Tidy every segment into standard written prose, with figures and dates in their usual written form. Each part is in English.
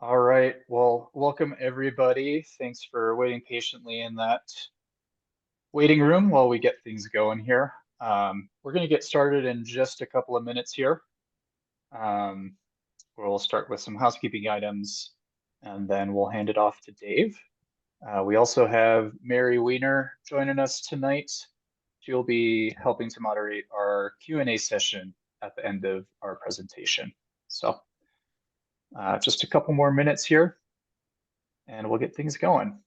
All right. Well, welcome everybody. Thanks for waiting patiently in that waiting room while we get things going here. We're going to get started in just a couple of minutes here. We'll start with some housekeeping items and then we'll hand it off to Dave. We also have Mary Weiner joining us tonight. She'll be helping to moderate our Q&A session at the end of our presentation. So just a couple more minutes here and we'll get things going.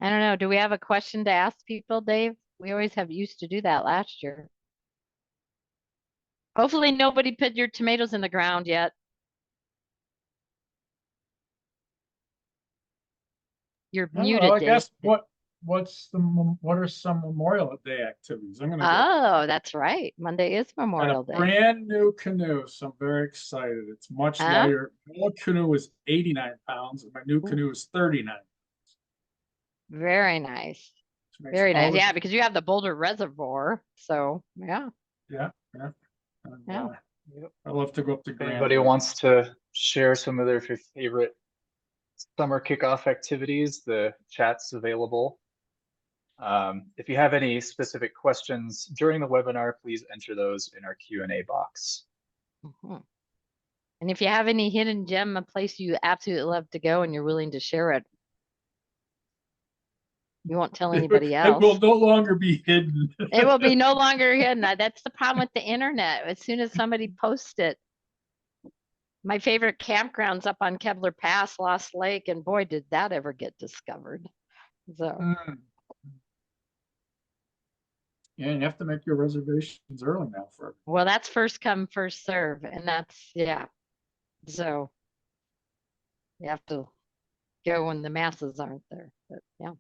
I don't know. Do we have a question to ask people, Dave? We always have used to do that last year. Hopefully nobody put your tomatoes in the ground yet. You're muted, I Dave. guess what are some Memorial Day activities? I'm gonna go Oh, that's right. Monday is and Memorial a Day. brand new canoe, so I'm very excited. It's much Huh? lighter. My old canoe is 89 pounds, and my new canoe is 39. Very nice. Which makes Very nice. all Yeah, the- because you have the Boulder Reservoir. So yeah. yeah. And, Yeah. I love to go up to If Grand anybody Lake. wants to share some of their favorite summer kickoff activities, the chat's available. If you have any specific questions during the webinar, please enter those in our Q&A box. Mhm. And if you have any hidden gem, a place you absolutely love to go and you're willing to share it, you won't tell anybody It else. will no longer be hidden. It will be no longer hidden. That's the problem with the internet. As soon as somebody posts it, my favorite campground's up on Kebler Pass, Lost Lake, and boy, did that ever get discovered. So, Mm. Yeah, you have to make your reservations early now for everything. well, that's first come, first serve, and that's yeah. So you have to go when the masses aren't there. But yeah.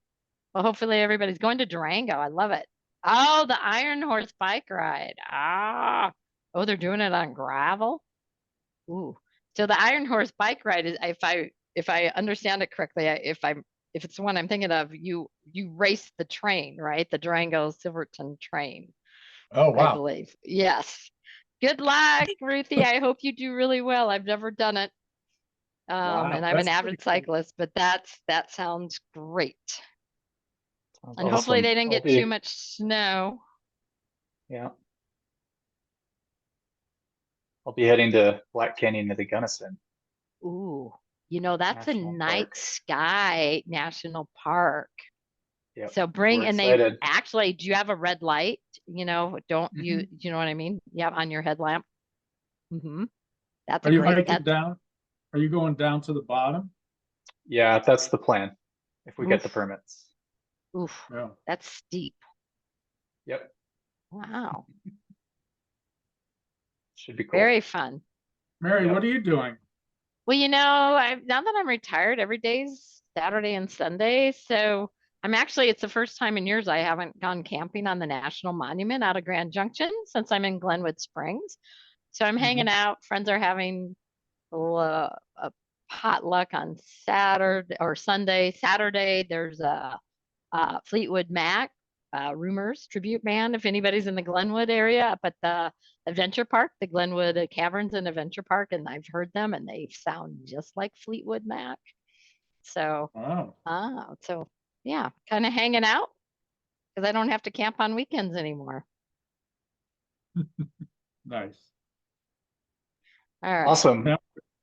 Well, hopefully everybody's going to Durango. I love it. Oh, the Iron Horse bike ride. Ah, oh, they're doing it on gravel. Ooh. So the Iron Horse bike ride is, if I understand it correctly, if it's the one I'm thinking of, you race the train, right? The Durango Silverton train, Oh I wow. believe. Yes. Good luck, Ruthie. I hope you do really well. I've never done it. Wow, And I'm an that's avid pretty cool. cyclist, but that sounds great. Sounds And hopefully awesome. they didn't get too much snow. Yeah. I'll be heading to Black Canyon of the Gunnison Ooh, that's a National night Park. sky national park. Yep. So We're and they excited. actually, do you have a red light? Don't you, Mhm. you know what I mean? Yeah, on your headlamp. Mm-hmm. That's Are a you great, hiking down? Are you going down to the bottom? Yeah, that's the plan if we get the oof, permits. oof, Yeah. that's steep. Yep. Wow. Should be cool. Very fun. Mary, Yep. what are you doing? Well, now that I'm retired, every day's Saturday and Sunday. So it's the first time in years I haven't gone camping on the National Monument out of Grand Junction since I'm in Glenwood Springs. So I'm hanging out. Friends are having a potluck on Saturday or Sunday. Saturday, there's a Fleetwood Mac, Rumors tribute band. If anybody's in the Glenwood area, up at the Adventure Park, the Glenwood Caverns and Adventure Park, and I've heard them, and they sound just like Fleetwood Mac. So, Wow. so yeah, kind of hanging out because I don't have to camp on weekends anymore. Nice. All right. Awesome. Yeah.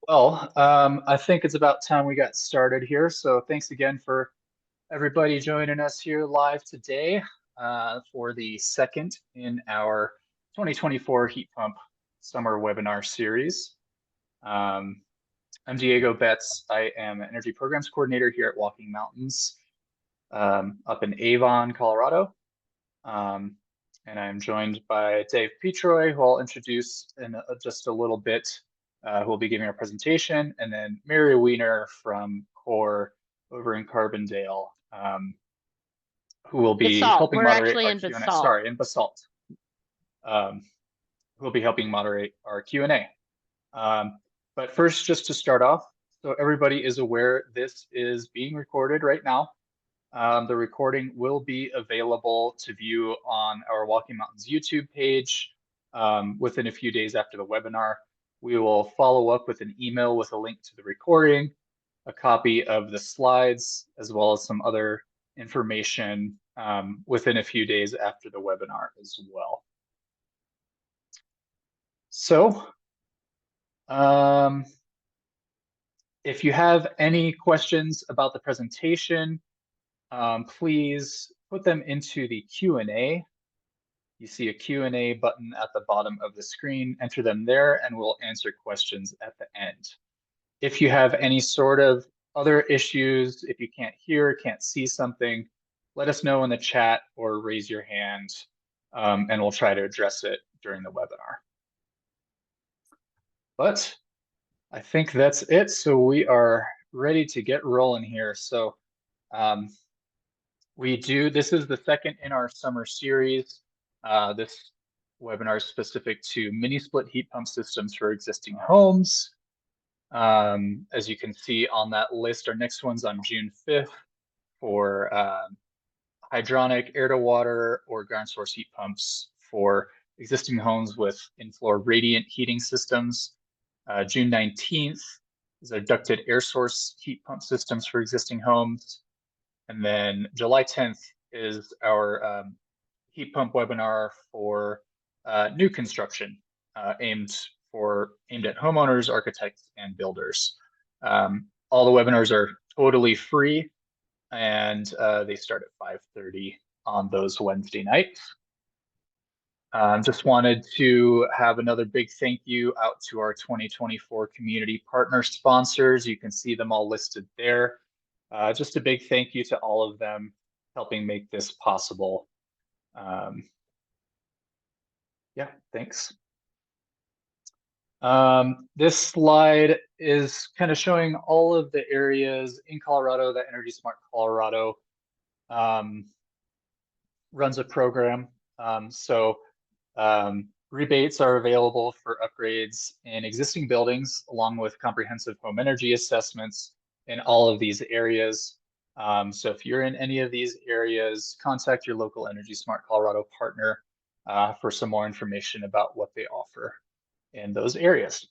Well, I think it's about time we got started here. So thanks again for everybody joining us here live today for the second in our 2024 Heat Pump Summer Webinar Series. I'm Diego Betts. I am an Energy Programs Coordinator here at Walking Mountains up in Avon, Colorado. And I'm joined by Dave Petroy, who I'll introduce in just a little bit, who will be giving our presentation, and then Mary Weiner from CORE over in Carbondale, who will be Basalt. helping We're moderate actually our in Q&A. Basalt. Sorry, in Basalt. Who will be helping moderate our Q&A. But first, just to start off, so everybody is aware, this is being recorded right now. The recording will be available to view on our Walking Mountains YouTube page within a few days after the webinar. We will follow up with an email with a link to the recording, a copy of the slides, as well as some other information within a few days after the webinar as well. So, if you have any questions about the presentation, please put them into the Q&A. You see a Q&A button at the bottom of the screen. Enter them there and we'll answer questions at the end. If you have any sort of other issues, if you can't hear, can't see something, let us know in the chat or raise your hand, and we'll try to address it during the webinar. But I think that's it. So we are ready to get rolling here. So this is the second in our summer series. This webinar is specific to mini split heat pump systems for existing homes. As you can see on that list, our next one's on June 5th for hydronic air to water or ground source heat pumps for existing homes with in-floor radiant heating systems. June 19th is our ducted air source heat pump systems for existing homes. And then July 10th is our heat pump webinar for new construction aimed at homeowners, architects, and builders. All the webinars are totally free, and they start at 5:30 on those Wednesday nights. Just wanted to have another big thank you out to our 2024 community partner sponsors. You can see them all listed there. Just a big thank you to all of them helping make this possible. Yeah, thanks. This slide is kind of showing all of the areas in Colorado that Energy Smart Colorado runs a program. Rebates are available for upgrades in existing buildings, along with comprehensive home energy assessments in all of these areas. So if you're in any of these areas, contact your local Energy Smart Colorado partner for some more information about what they offer in those areas.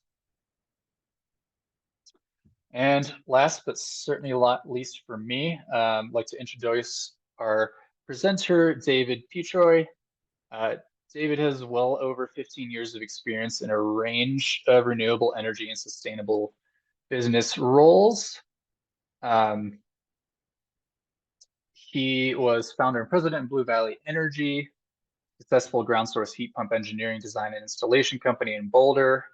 And last but certainly not least for me, I'd like to introduce our presenter, David Petroy. David has well over 15 years of experience in a range of renewable energy and sustainable business roles. He was founder and president of Blue Valley Energy, successful ground source heat pump engineering, design, and installation company in Boulder.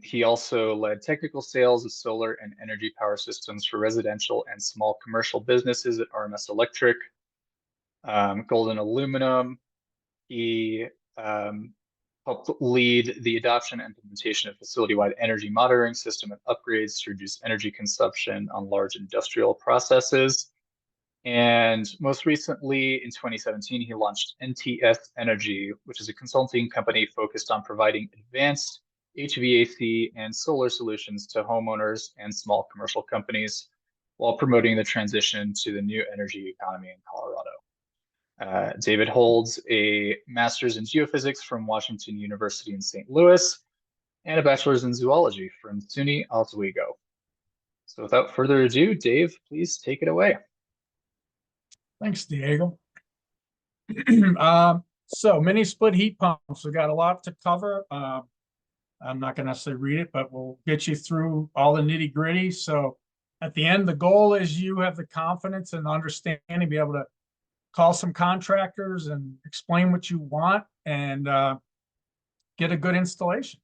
He also led technical sales of solar and energy power systems for residential and small commercial businesses at RMS Electric, Golden Aluminum. He helped lead the adoption and implementation of facility-wide energy monitoring system and upgrades to reduce energy consumption on large industrial processes. And most recently, in 2017, he launched NTS Energy, which is a consulting company focused on providing advanced HVAC and solar solutions to homeowners and small commercial companies while promoting the transition to the new energy economy in Colorado. David holds a master's in geophysics from Washington University in St. Louis and a bachelor's in zoology from SUNY Oswego. So without further ado, Dave, please take it away. Thanks, Diego. So mini split heat pumps, we've got a lot to cover. I'm not going to necessarily read it, but we'll get you through all the nitty gritty. So at the end, the goal is you have the confidence and understanding, be able to call some contractors and explain what you want and get a good installation.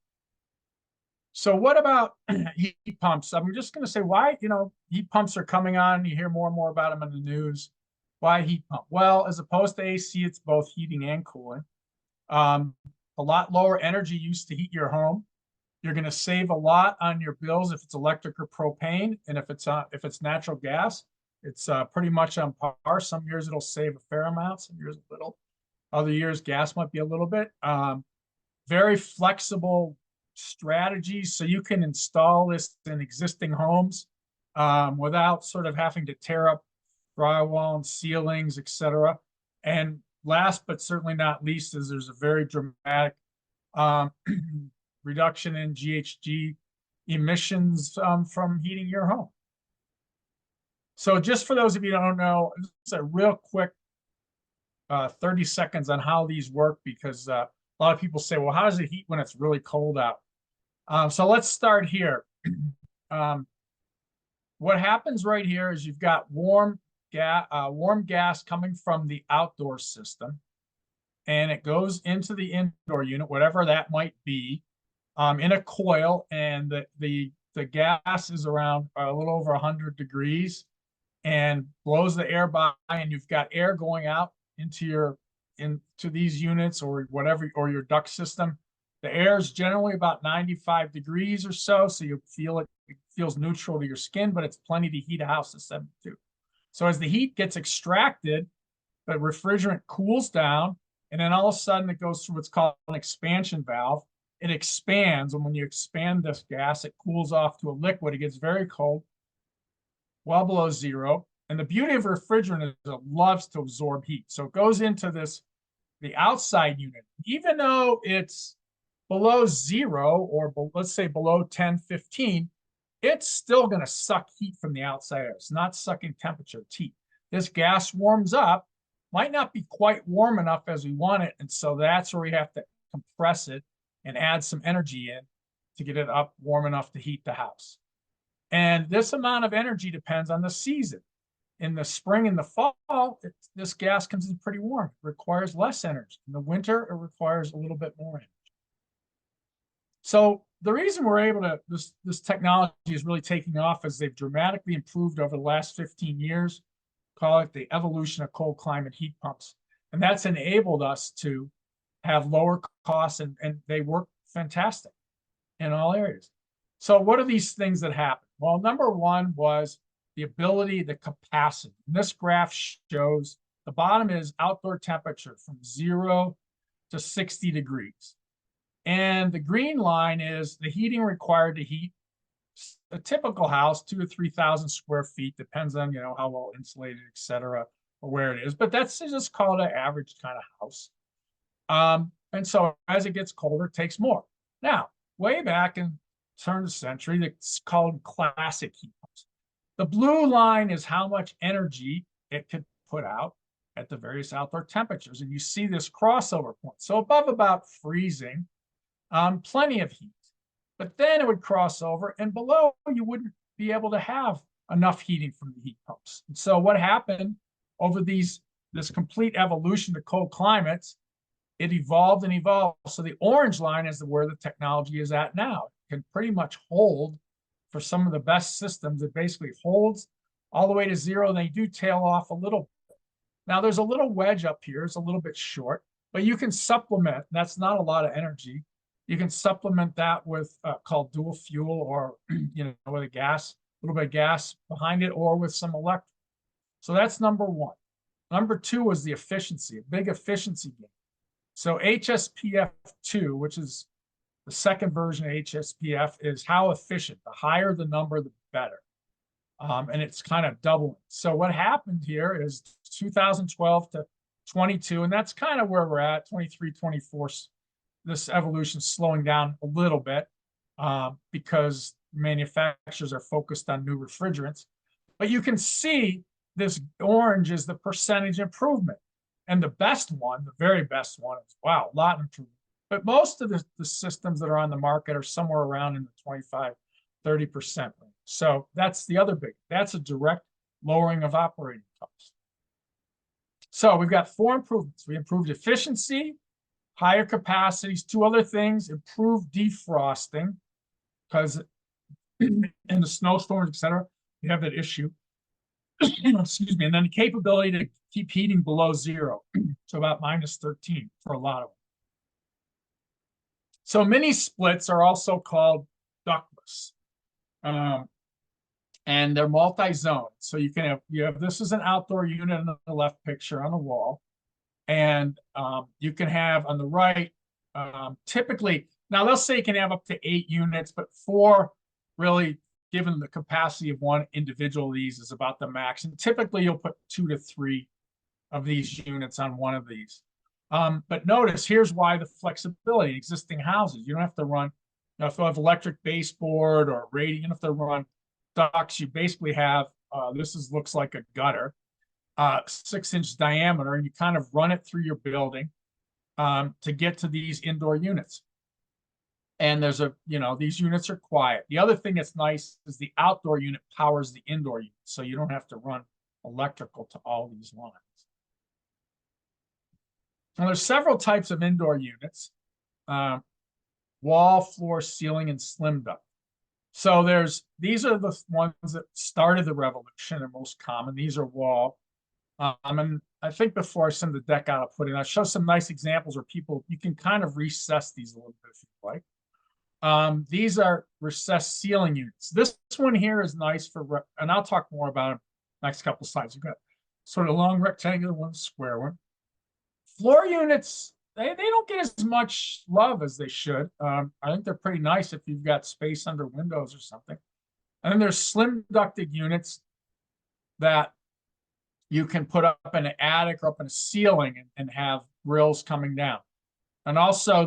So what about heat pumps? I'm just going to say why, heat pumps are coming on. You hear more and more about them in the news. Why heat pump? Well, as opposed to AC, it's both heating and cooling. A lot lower energy use to heat your home. You're going to save a lot on your bills if it's electric or propane, and if it's natural gas, it's pretty much on par. Some years it'll save a fair amount, some years a little. Other years gas might be a little bit. Very flexible strategies, so you can install this in existing homes without sort of having to tear up drywall and ceilings, etc. And last but certainly not least is there's a very dramatic reduction in GHG emissions from heating your home. So just for those of you who don't know, just a real quick 30 seconds on how these work, because a lot of people say, well, how does it heat when it's really cold out? So let's start here. What happens right here is you've got warm gas coming from the outdoor system, and it goes into the indoor unit, whatever that might be, in a coil, and the gas is around a little over 100 degrees and blows the air by, and you've got air going out into these units or whatever, or your duct system. The air is generally about 95 degrees or so you feel it feels neutral to your skin, but it's plenty to heat a house to 72. So as the heat gets extracted, the refrigerant cools down, and then all of a sudden it goes through what's called an expansion valve. It expands, and when you expand this gas, it cools off to a liquid. It gets very cold, well below zero. And the beauty of refrigerant is it loves to absorb heat. So it goes into the outside unit. Even though it's below zero, or let's say below 10, 15, it's still going to suck heat from the outside air. It's not sucking temperature, it's heat. This gas warms up, might not be quite warm enough as we want it, and so that's where we have to compress it and add some energy in to get it up warm enough to heat the house. And this amount of energy depends on the season. In the spring and the fall, this gas comes in pretty warm. It requires less energy. In the winter, it requires a little bit more energy. So the reason we're able to, this technology is really taking off as they've dramatically improved over the last 15 years. Call it the evolution of cold climate heat pumps. And that's enabled us to have lower costs, and they work fantastic in all areas. So what are these things that happen? Well, number one was the ability, the capacity. And this graph shows the bottom is outdoor temperature from 0 to 60 degrees. And the green line is the heating required to heat a typical house, 2,000 to 3,000 square feet, depends on, how well insulated, et cetera, or where it is. But that's just called an average kind of house. And so as it gets colder, it takes more. Now, way back in turn of the century, it's called classic heat pumps. The blue line is how much energy it could put out at the various outdoor temperatures. And you see this crossover point. So above about freezing, plenty of heat. But then it would cross over, and below you wouldn't be able to have enough heating from the heat pumps. And so what happened over this complete evolution to cold climates, it evolved and evolved. So the orange line is where the technology is at now. It can pretty much hold for some of the best systems. It basically holds all the way to zero, and they do tail off a little bit. Now there's a little wedge up here. It's a little bit short, but you can supplement. That's not a lot of energy. You can supplement that with called dual fuel, or with a little bit of gas behind it, or with some electric. So that's number one. Number two was the efficiency, a big efficiency gain. So HSPF2, which is the second version of HSPF, is how efficient. The higher the number, the better. And it's kind of doubling. So what happened here is 2012 to 22, and that's kind of where we're at, 23, 24. This evolution is slowing down a little bit because manufacturers are focused on new refrigerants. But you can see this orange is the percentage improvement. And the best one, the very best one, is, wow, a lot of improvement. But most of the systems that are on the market are somewhere around in the 25, 30% range. So that's the other big, that's a direct lowering of operating costs. So we've got 4 improvements. We improved efficiency, higher capacities. 2 other things: improved defrosting, because in the snowstorms, et cetera, you have that issue. Excuse me. And then the capability to keep heating below zero, so about -13 for a lot of them. So mini splits are also called ductless, and they're multi-zone. So you have this is an outdoor unit in the left picture on the wall, and you can have on the right typically, now let's say you can have up to 8 units, but 4 really, given the capacity of one individual of these, is about the max. And typically you'll put 2 to 3 of these units on one of these. But notice here's why the flexibility in existing houses. You don't have to run, if you have electric baseboard or radiant, you don't have to run ducts. You basically have, looks like a gutter, 6-inch diameter, and you kind of run it through your building to get to these indoor units. And there's these units are quiet. The other thing that's nice is the outdoor unit powers the indoor unit, so you don't have to run electrical to all these lines. Now, there's several types of indoor units: wall, floor, ceiling, and slim duct. So these are the ones that started the revolution and most common. These are wall. And I think before I send the deck out, I'll show some nice examples where you can kind of recess these a little bit if you like. These are recessed ceiling units. This one here is nice and I'll talk more about it next couple slides. You've got sort of long rectangular one, square one. Floor units, they don't get as much love as they should. I think they're pretty nice if you've got space under windows or something. And then there's slim ducted units that you can put up in an attic or up in a ceiling and have grills coming down. And also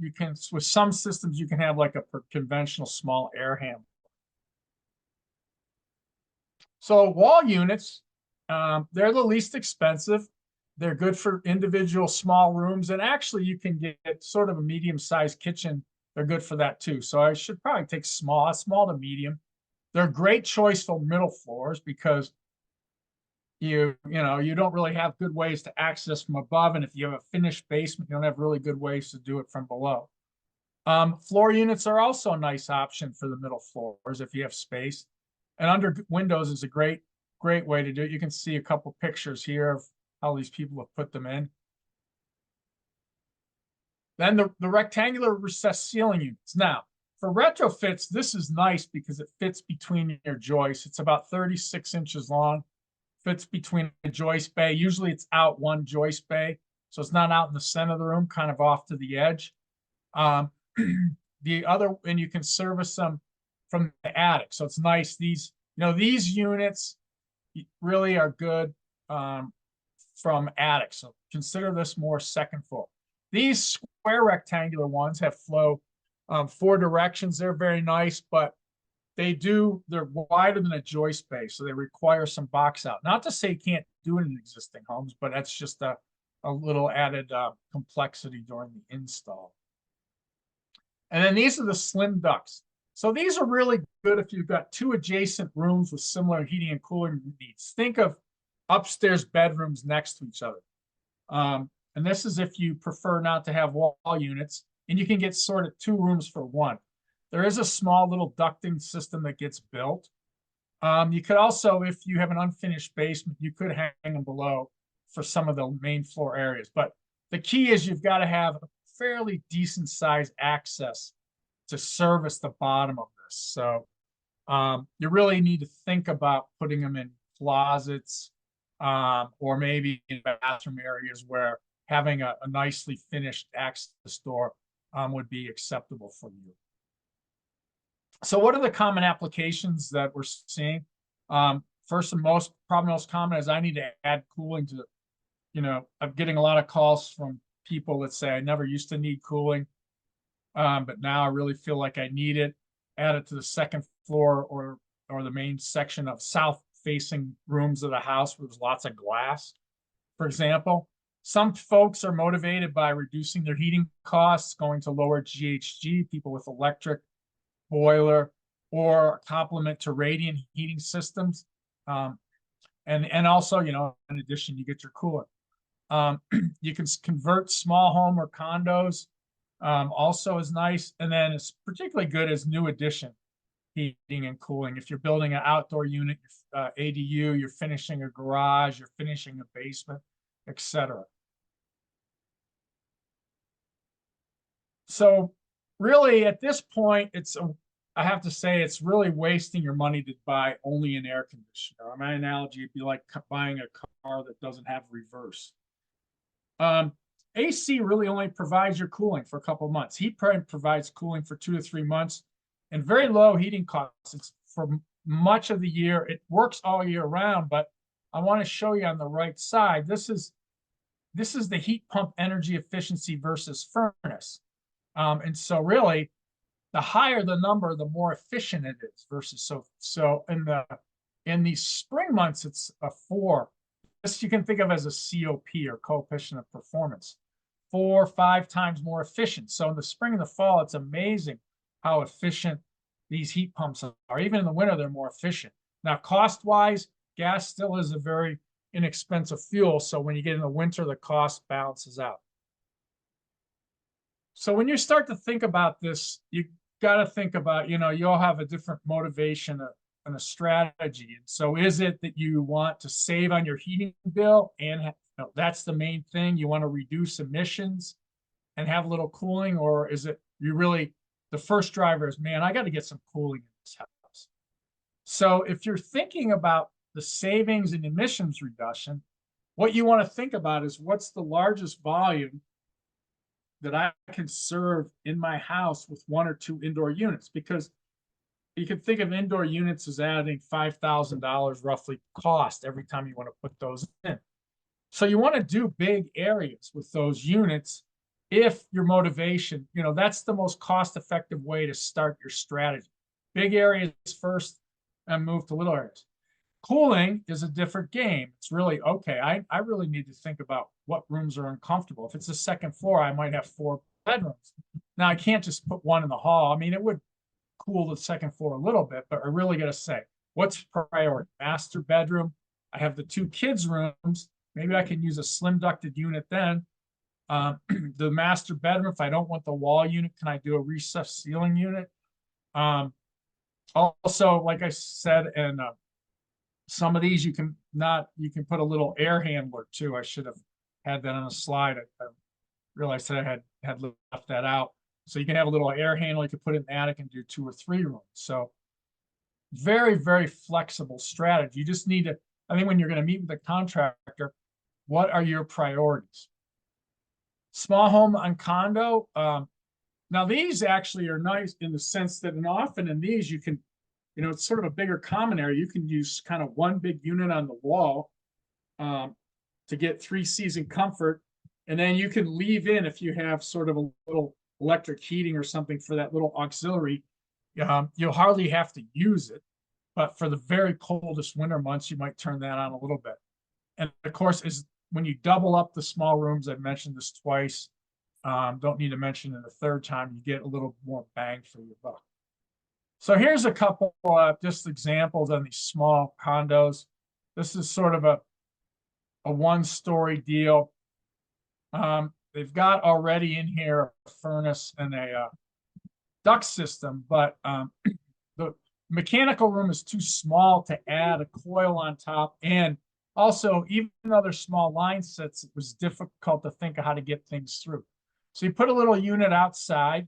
with some systems, you can have like a conventional small air handler. So wall units, they're the least expensive. They're good for individual small rooms. And actually you can get sort of a medium-sized kitchen. They're good for that too. So I should probably take small to medium. They're a great choice for middle floors because you don't really have good ways to access from above. And if you have a finished basement, you don't have really good ways to do it from below. Floor units are also a nice option for the middle floors if you have space. And under windows is a great way to do it. You can see a couple pictures here of how these people have put them in. Then the rectangular recessed ceiling units. Now, for retrofits, this is nice because it fits between your joists. It's about 36 inches long. Fits between a joist bay. Usually it's out one joist bay, so it's not out in the center of the room, kind of off to the edge. And you can service them from the attic, so it's nice. These units really are good from attic, so consider this more second floor. These square rectangular ones have flow 4 directions. They're very nice, but they're wider than a joist bay, so they require some box out. Not to say you can't do it in existing homes, but that's just a little added complexity during the install. And then these are the slim ducts. So these are really good if you've got 2 adjacent rooms with similar heating and cooling needs. Think of upstairs bedrooms next to each other. And this is if you prefer not to have wall units, and you can get sort of 2 rooms for 1. There is a small little ducting system that gets built. You could also, if you have an unfinished basement, you could hang them below for some of the main floor areas. But the key is you've got to have a fairly decent size access to service the bottom of this. So you really need to think about putting them in closets or maybe in bathroom areas where having a nicely finished access door would be acceptable for you. So what are the common applications that we're seeing? First and probably most common is I need to add cooling to, I'm getting a lot of calls from people that say I never used to need cooling, but now I really feel like I need it. Add it to the second floor or the main section of south-facing rooms of the house where there's lots of glass, for example. Some folks are motivated by reducing their heating costs, going to lower GHG, people with electric boiler or a complement to radiant heating systems. And also, in addition, you get your cooler. You can convert small home or condos, also is nice. And then it's particularly good as new addition heating and cooling. If you're building an outdoor unit, ADU, you're finishing a garage, you're finishing a basement, etc. So really at this point, I have to say it's really wasting your money to buy only an air conditioner. My analogy would be like buying a car that doesn't have reverse. AC really only provides your cooling for a couple of months. Heat provides cooling for 2 to 3 months and very low heating costs. It's for much of the year. It works all year round, but I want to show you on the right side. This is this is the heat pump energy efficiency versus furnace. And so really, the higher the number, the more efficient it is versus so in the spring months, it's a 4. This you can think of as a COP, or coefficient of performance. 4 or 5 times more efficient. So in the spring and the fall, it's amazing how efficient these heat pumps are. Even in the winter, they're more efficient. Now, cost-wise, gas still is a very inexpensive fuel. So when you get in the winter, the cost balances out. So when you start to think about this, you got to think about, you all have a different motivation and a strategy. And so is it that you want to save on your heating bill and that's the main thing? You want to reduce emissions and have a little cooling, or is it you really, the first driver is, man, I got to get some cooling in this house. So if you're thinking about the savings and emissions reduction, what you want to think about is what's the largest volume that I can serve in my house with 1 or 2 indoor units, because you can think of indoor units as adding $5,000 roughly cost every time you want to put those in. So you want to do big areas with those units if your motivation, that's the most cost-effective way to start your strategy. Big areas first and move to little areas. Cooling is a different game. It's really, okay, I really need to think about what rooms are uncomfortable. If it's the second floor, I might have 4 bedrooms. Now, I can't just put one in the hall. I mean, it would cool the second floor a little bit, but I really got to say, what's priority? Master bedroom. I have the 2 kids' rooms. Maybe I can use a slim ducted unit then. The master bedroom, if I don't want the wall unit, can I do a recessed ceiling unit? Also, like I said, and some of these you can put a little air handler too. I should have had that on a slide. I realized that I had left that out. So you can have a little air handler. You can put it in the attic and do 2 or 3 rooms. So very, very flexible strategy. You just need to, I think when you're going to meet with a contractor, what are your priorities? Small home and condo. Now these actually are nice in the sense that, and often in these you can, it's sort of a bigger common area. You can use kind of one big unit on the wall to get 3 season comfort. And then you can leave in, if you have sort of a little electric heating or something for that little auxiliary, you'll hardly have to use it. But for the very coldest winter months, you might turn that on a little bit. And of course, is when you double up the small rooms, I've mentioned this twice, don't need to mention it a 3rd time, you get a little more bang for your buck. So here's a couple just examples on these small condos. This is sort of a 1-story deal. They've got already in here a furnace and a duct system, but the mechanical room is too small to add a coil on top. And also, even though they're small line sets, it was difficult to think of how to get things through. So you put a little unit outside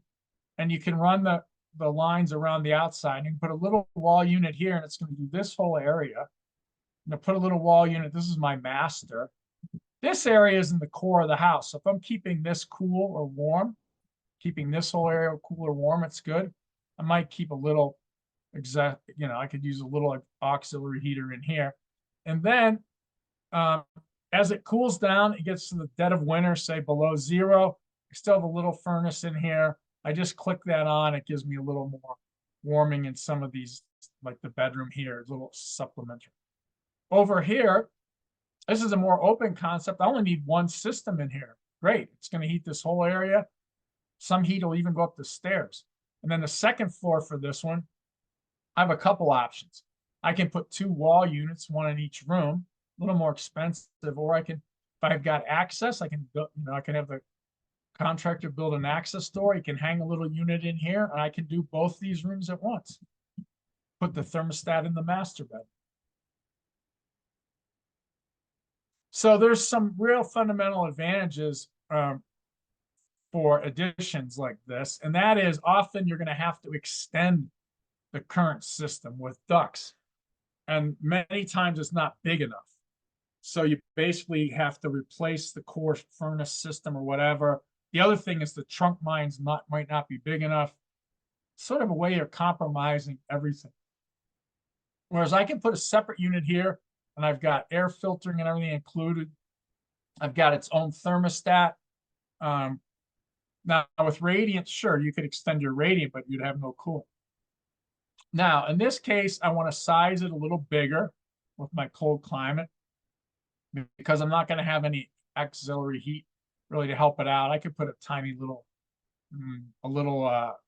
and you can run the lines around the outside. You can put a little wall unit here and it's going to do this whole area. I'm going to put a little wall unit. This is my master. This area is in the core of the house. So if I'm keeping this cool or warm, keeping this whole area cool or warm, it's good. I might keep a little I could use a little auxiliary heater in here. And then as it cools down, it gets to the dead of winter, say below 0. I still have a little furnace in here. I just click that on. It gives me a little more warming in some of these, like the bedroom here, a little supplementary. Over here, this is a more open concept. I only need 1 system in here. Great. It's going to heat this whole area. Some heat will even go up the stairs. And then the second floor for this one, I have a couple options. I can put 2 wall units, 1 in each room, a little more expensive, or I can, if I've got access, I can build, I can have the contractor build an access door. You can hang a little unit in here, and I can do both these rooms at once. Put the thermostat in the master bed. So there's some real fundamental advantages for additions like this, and that is often you're going to have to extend the current system with ducts, and many times it's not big enough. So you basically have to replace the core furnace system or whatever. The other thing is the trunk might not be big enough. Sort of a way of compromising everything. Whereas I can put a separate unit here and I've got air filtering and everything included. I've got its own thermostat. Now with radiant, sure, you could extend your radiant, but you'd have no cooling. Now, in this case, I want to size it a little bigger with my cold climate because I'm not going to have any auxiliary heat really to help it out. I could put a tiny little,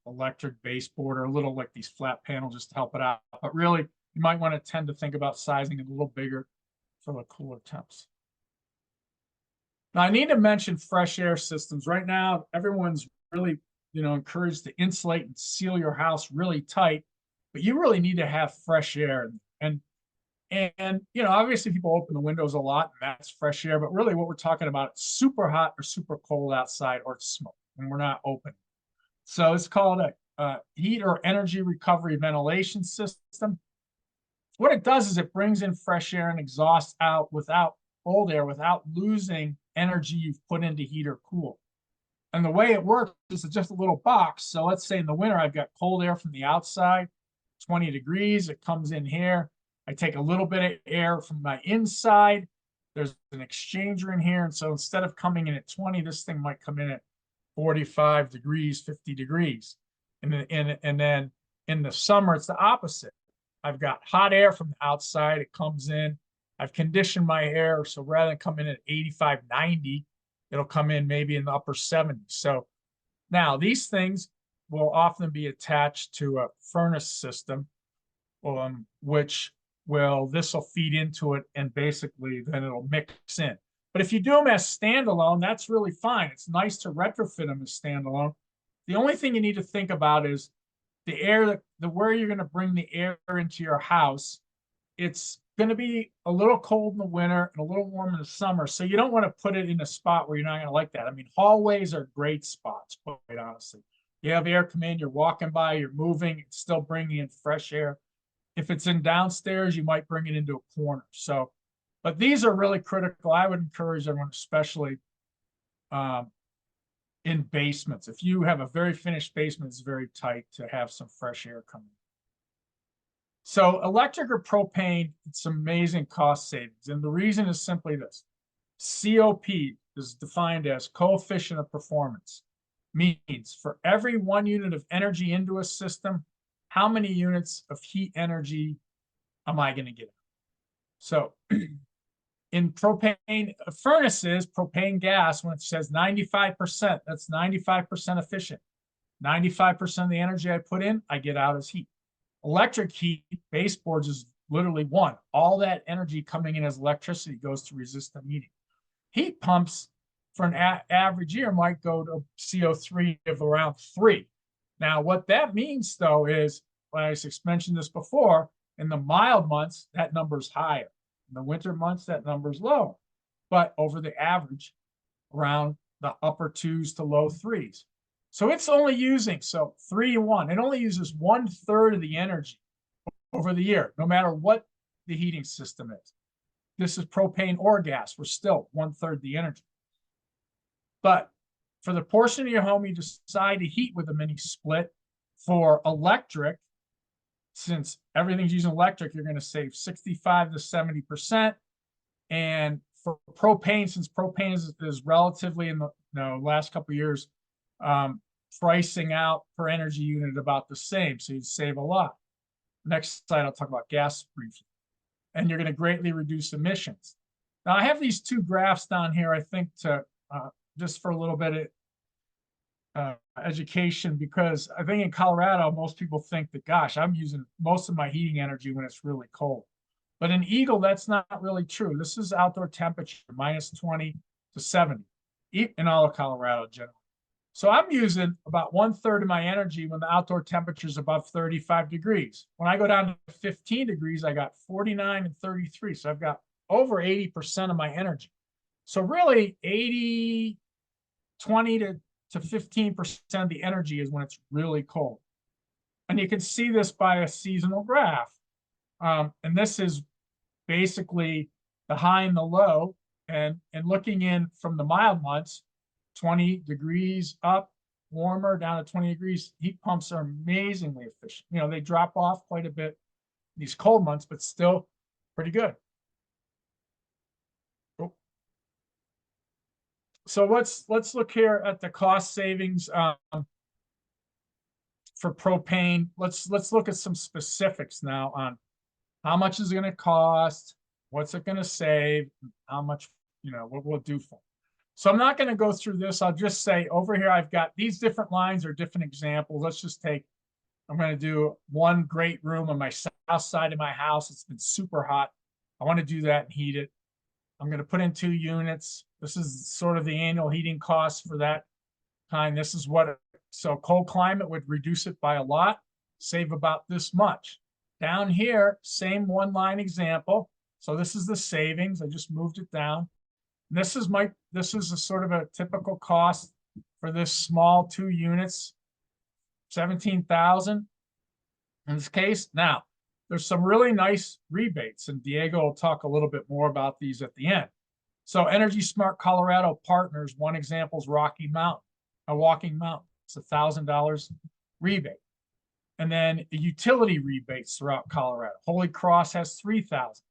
electric baseboard or a little like these flat panels just to help it out. But really, you might want to tend to think about sizing it a little bigger for the cooler temps. Now, I need to mention fresh air systems. Right now, everyone's really, encouraged to insulate and seal your house really tight, but you really need to have fresh air. And obviously people open the windows a lot, and that's fresh air, but really what we're talking about, it's super hot or super cold outside, or it's smoke, and we're not open. So it's called a heat or energy recovery ventilation system. What it does is it brings in fresh air and exhaust out without cold air, without losing energy you've put into heat or cool. And the way it works is it's just a little box. So let's say in the winter, I've got cold air from the outside, 20 degrees, it comes in here. I take a little bit of air from my inside. There's an exchanger in here. And so instead of coming in at 20, this thing might come in at 45 degrees, 50 degrees. And then in the summer, it's the opposite. I've got hot air from the outside. It comes in. I've conditioned my air. So rather than come in at 85, 90, it'll come in maybe in the upper 70s. So now these things will often be attached to a furnace system, this will feed into it, and basically then it'll mix in. But if you do them as standalone, that's really fine. It's nice to retrofit them as standalone. The only thing you need to think about is the air, where you're going to bring the air into your house. It's going to be a little cold in the winter and a little warm in the summer. So you don't want to put it in a spot where you're not going to like that. I mean, hallways are great spots, quite honestly. You have air come in, you're walking by, you're moving, it's still bringing in fresh air. If it's in downstairs, you might bring it into a corner. So, but these are really critical. I would encourage everyone, especially in basements. If you have a very finished basement, it's very tight, to have some fresh air coming. So electric or propane, it's amazing cost savings. And the reason is simply this. COP is defined as coefficient of performance. Means for every 1 unit of energy into a system, how many units of heat energy am I going to get? So in propane furnaces, propane gas, when it says 95%, that's 95% efficient. 95% of the energy I put in, I get out as heat. Electric heat, baseboards, is literally 1. All that energy coming in as electricity goes to resistant heating. Heat pumps for an average year might go to CO3 of around 3. Now, what that means, though, is, when I mentioned this before, in the mild months, that number's higher. In the winter months, that number's lower. But over the average, around the upper 2s to low 3s. So it's only using, 3 to 1. It only uses 1/3 of the energy over the year, no matter what the heating system is. This is propane or gas. We're still 1/3 the energy. But for the portion of your home you decide to heat with a mini split, for electric, since everything's using electric, you're going to save 65 to 70%. And for propane, since propane is relatively in the last couple of years, pricing out per energy unit about the same, so you save a lot. Next slide, I'll talk about gas briefly. And you're going to greatly reduce emissions. Now, I have these 2 graphs down here, I think, to just for a little bit of education, because I think in Colorado, most people think that, gosh, I'm using most of my heating energy when it's really cold. But in Eagle, that's not really true. This is outdoor temperature, -20 to 70 in all of Colorado generally. So I'm using about 1/3 of my energy when the outdoor temperature is above 35 degrees. When I go down to 15 degrees, I got 49 and 33. So I've got over 80% of my energy. So really 20 to 15% of the energy is when it's really cold. And you can see this by a seasonal graph. And this is basically the high and the low. And looking in from the mild months, 20 degrees up, warmer, down to 20 degrees, heat pumps are amazingly efficient. They drop off quite a bit in these cold months, but still pretty good. So let's look here at the cost savings for propane. Let's look at some specifics now on how much is it going to cost, what's it going to save, how much, what will it do for. So I'm not going to go through this. I'll just say over here, I've got these different lines or different examples. Let's just take, I'm going to do one great room on my south side of my house. It's been super hot. I want to do that and heat it. I'm going to put in 2 units. This is sort of the annual heating cost for that kind. This is what, so cold climate would reduce it by a lot, save about this much. Down here, same one line example. So this is the savings. I just moved it down. This is a sort of a typical cost for this small 2 units, 17,000 in this case. Now, there's some really nice rebates, and Diego will talk a little bit more about these at the end. So Energy Smart Colorado Partners, one example is Walking Mountain. It's $1,000 rebate. And then the utility rebates throughout Colorado. Holy Cross has 3,000.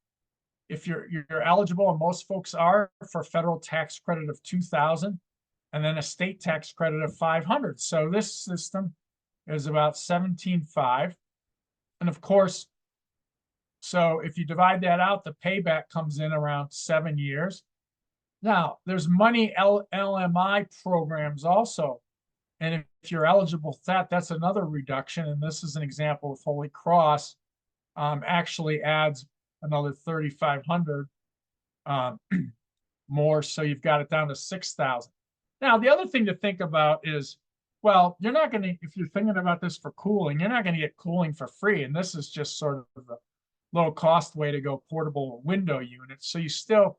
If you're eligible, and most folks are, for federal tax credit of 2,000, and then a state tax credit of 500. So this system is about 17.5. And of course, so if you divide that out, the payback comes in around 7 years. Now, there's money LMI programs also. And if you're eligible for that, that's another reduction. And this is an example with Holy Cross, actually adds another 3,500 more. So you've got it down to 6,000. Now, the other thing to think about is, well, you're not going to, if you're thinking about this for cooling, you're not going to get cooling for free. And this is just sort of the low cost way to go portable window units. So you still,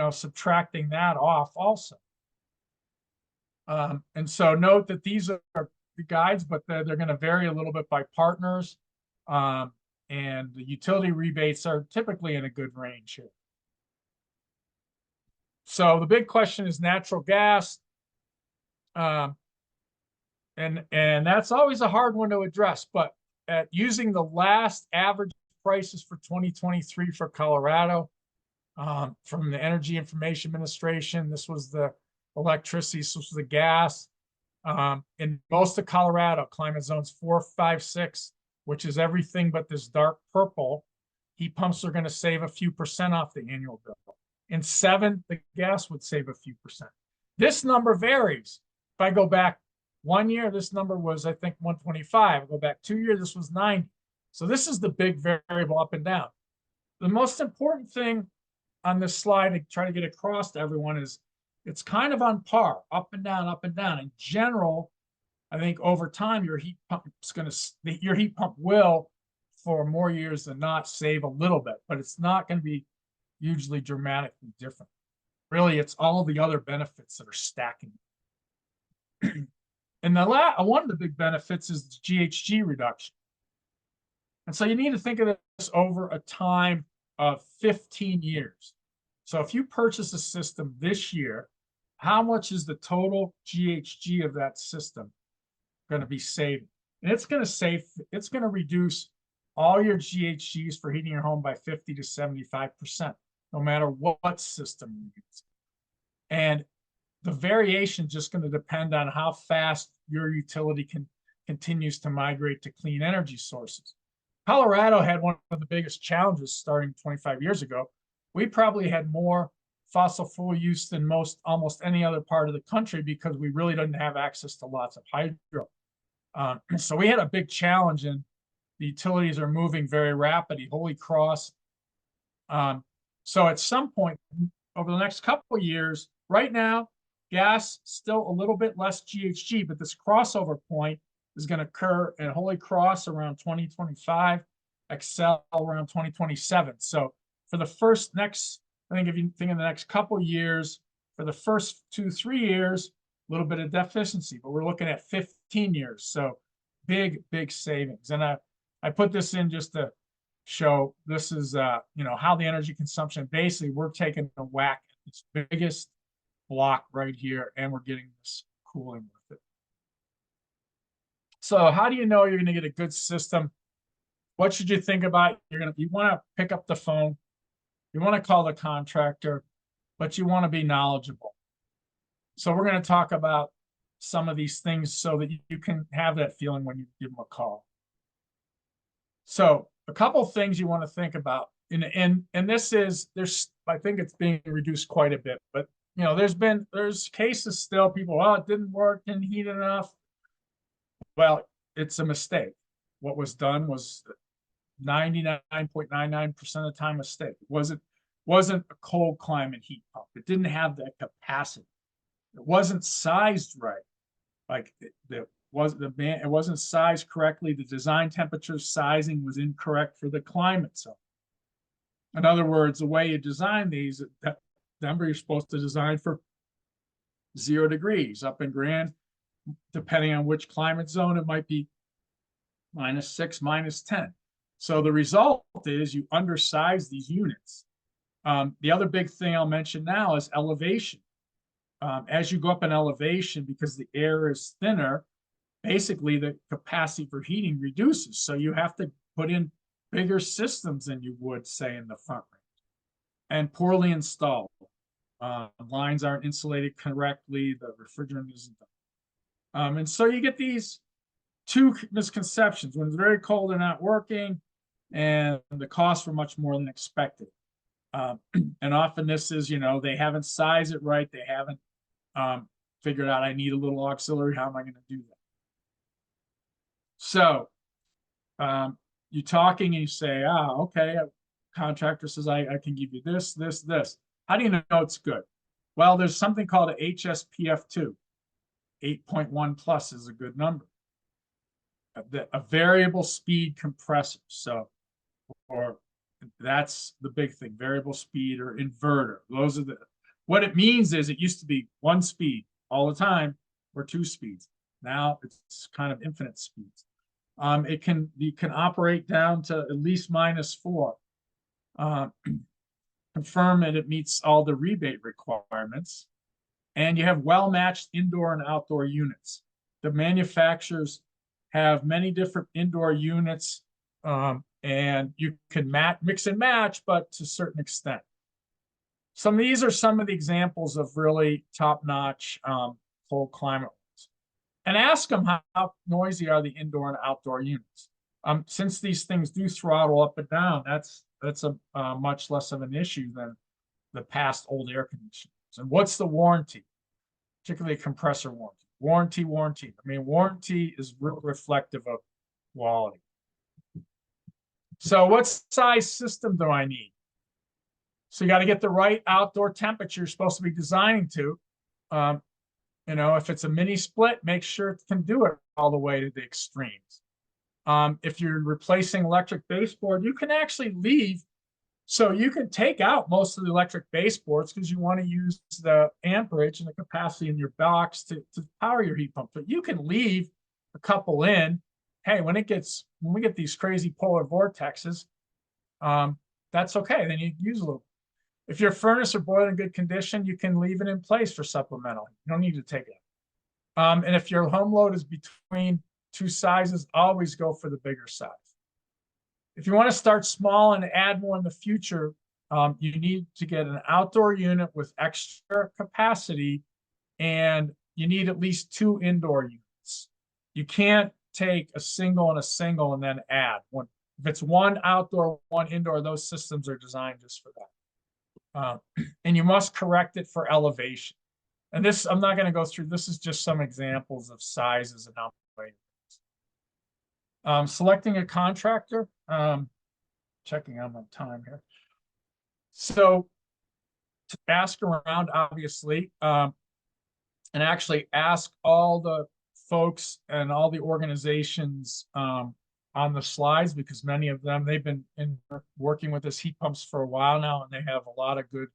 subtracting that off also. And so note that these are the guides, but they're going to vary a little bit by partners. And the utility rebates are typically in a good range here. So the big question is natural gas. And that's always a hard one to address, but at using the last average prices for 2023 for Colorado, from the Energy Information Administration, this was the electricity, this was the gas. In most of Colorado, climate zones 4, 5, 6, which is everything but this dark purple, heat pumps are going to save a few percent off the annual bill. In 7, the gas would save a few percent. This number varies. If I go back 1 year, this number was, I think, 125. I go back 2 years, this was 90. So this is the big variable up and down. The most important thing on this slide to try to get across to everyone is it's kind of on par, up and down, up and down. In general, I think over time, your heat pump will, for more years than not, save a little bit, but it's not going to be hugely dramatically different. Really, it's all the other benefits that are stacking. And one of the big benefits is the GHG reduction. And so you need to think of this over a time of 15 years. So if you purchase a system this year, how much is the total GHG of that system going to be saved? And it's going to reduce all your GHGs for heating your home by 50 to 75%, no matter what system you use. And the variation is just going to depend on how fast your utility continues to migrate to clean energy sources. Colorado had one of the biggest challenges starting 25 years ago. We probably had more fossil fuel use than almost any other part of the country because we really didn't have access to lots of hydro. So we had a big challenge, and the utilities are moving very rapidly. Holy Cross. So at some point over the next couple of years, right now, gas still a little bit less GHG, but this crossover point is going to occur at Holy Cross around 2025, Excel around 2027. So for the I think if you think in the next couple of years, for the first 2-3 years, a little bit of deficiency, but we're looking at 15 years. So big savings. And I put this in just to show this is, how the energy consumption, basically we're taking a whack at this biggest block right here, and we're getting this cooling with it. So how do you know you're going to get a good system? What should you think about? You want to pick up the phone. You want to call the contractor, but you want to be knowledgeable. So we're going to talk about some of these things so that you can have that feeling when you give them a call. So a couple things you want to think about, and this is, I think it's being reduced quite a bit, but you know, there's cases still, people, oh, it didn't work, didn't heat enough. Well, it's a mistake. What was done was 99.99% of the time mistake. It wasn't a cold climate heat pump. It didn't have that capacity. It wasn't sized right. Like it wasn't sized correctly. The design temperature sizing was incorrect for the climate zone. In other words, the way you design these, remember, you're supposed to design for 0 degrees. Up in Grand, depending on which climate zone, it might be -6, -10. So the result is you undersize these units. The other big thing I'll mention now is elevation. As you go up in elevation, because the air is thinner, basically the capacity for heating reduces. So you have to put in bigger systems than you would, say, in the front range. And poorly installed. Lines aren't insulated correctly, the refrigerant isn't done. And so you get these two misconceptions. When it's very cold and not working, and the costs were much more than expected. And often this is, you know, they haven't sized it right. They haven't figured out, I need a little auxiliary. How am I going to do that? So you're talking and you say, okay, a contractor says, I can give you this, this, this. How do you know it's good? Well, there's something called a HSPF2. 8.1 plus is a good number. A variable speed compressor. So, or that's the big thing, variable speed or inverter. Those are what it means is it used to be 1 speed all the time or 2 speeds. Now it's kind of infinite speeds. You can operate down to at least -4. Confirm that it meets all the rebate requirements. And you have well-matched indoor and outdoor units. The manufacturers have many different indoor units, and you can mix and match, but to a certain extent. These are some of the examples of really top-notch cold climate ones. And ask them how noisy are the indoor and outdoor units. Since these things do throttle up and down, that's a much less of an issue than the past old air conditioners. And what's the warranty? Particularly compressor warranty. Warranty. I mean, warranty is reflective of quality. So what size system do I need? So you got to get the right outdoor temperature you're supposed to be designing to. You know, if it's a mini split, make sure it can do it all the way to the extremes. If you're replacing electric baseboard, you can actually leave. So you can take out most of the electric baseboards because you want to use the amperage and the capacity in your box to power your heat pump. But you can leave a couple in. Hey, when we get these crazy polar vortexes, that's okay. Then you use a little. If your furnace or boiler in good condition, you can leave it in place for supplemental. You don't need to take it out. And if your home load is between 2 sizes, always go for the bigger size. If you want to start small and add more in the future, you need to get an outdoor unit with extra capacity, and you need at least 2 indoor units. You can't take a single and then add one. If it's 1 outdoor, 1 indoor, those systems are designed just for that. And you must correct it for elevation. And this, I'm not going to go through. This is just some examples of sizes and how selecting a contractor, checking on my time here. So to ask around, obviously, and actually ask all the folks and all the organizations on the slides, because many of them, they've been working with this heat pumps for a while now, and they have a lot of good